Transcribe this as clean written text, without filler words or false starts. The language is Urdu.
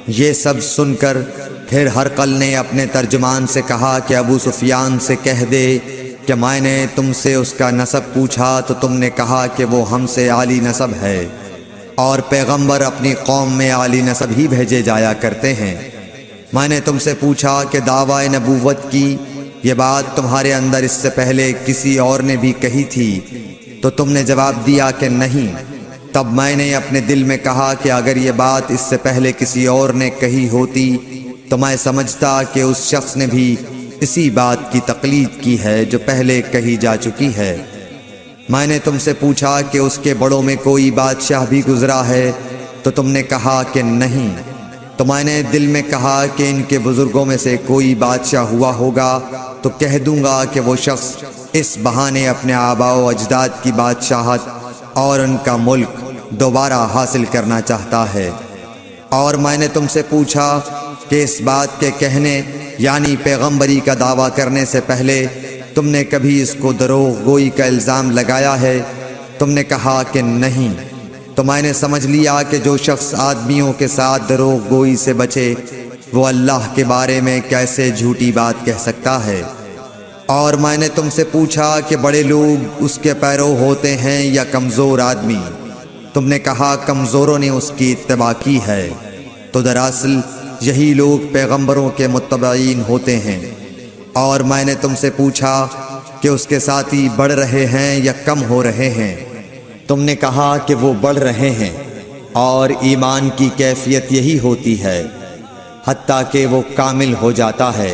یہ سب سن کر پھر ہرقل نے اپنے ترجمان سے کہا کہ ابو سفیان سے کہہ دے کہ میں نے تم سے اس کا نسب پوچھا تو تم نے کہا کہ وہ ہم سے عالی نسب ہے، اور پیغمبر اپنی قوم میں عالی نسب ہی بھیجے جایا کرتے ہیں۔ میں نے تم سے پوچھا کہ دعویٰ نبوت کی یہ بات تمہارے اندر اس سے پہلے کسی اور نے بھی کہی تھی، تو تم نے جواب دیا کہ نہیں۔ تب میں نے اپنے دل میں کہا کہ اگر یہ بات اس سے پہلے کسی اور نے کہی ہوتی تو میں سمجھتا کہ اس شخص نے بھی اسی بات کی تقلید کی ہے جو پہلے کہی جا چکی ہے۔ میں نے تم سے پوچھا کہ اس کے بڑوں میں کوئی بادشاہ بھی گزرا ہے، تو تم نے کہا کہ نہیں۔ تو میں نے دل میں کہا کہ ان کے بزرگوں میں سے کوئی بادشاہ ہوا ہوگا تو کہہ دوں گا کہ وہ شخص اس بہانے اپنے آباء و اجداد کی بادشاہت اور ان کا ملک دوبارہ حاصل کرنا چاہتا ہے۔ اور میں نے تم سے پوچھا کہ اس بات کے کہنے یعنی پیغمبری کا دعویٰ کرنے سے پہلے تم نے کبھی اس کو دروغ گوئی کا الزام لگایا ہے؟ تم نے کہا کہ نہیں۔ تو میں نے سمجھ لیا کہ جو شخص آدمیوں کے ساتھ دروغ گوئی سے بچے وہ اللہ کے بارے میں کیسے جھوٹی بات کہہ سکتا ہے۔ اور میں نے تم سے پوچھا کہ بڑے لوگ اس کے پیرو ہوتے ہیں یا کمزور آدمی؟ تم نے کہا کمزوروں نے اس کی اتباع کی ہے۔ تو دراصل یہی لوگ پیغمبروں کے متبعین ہوتے ہیں۔ اور میں نے تم سے پوچھا کہ اس کے ساتھی بڑھ رہے ہیں یا کم ہو رہے ہیں؟ تم نے کہا کہ وہ بڑھ رہے ہیں، اور ایمان کی کیفیت یہی ہوتی ہے حتیٰ کہ وہ کامل ہو جاتا ہے۔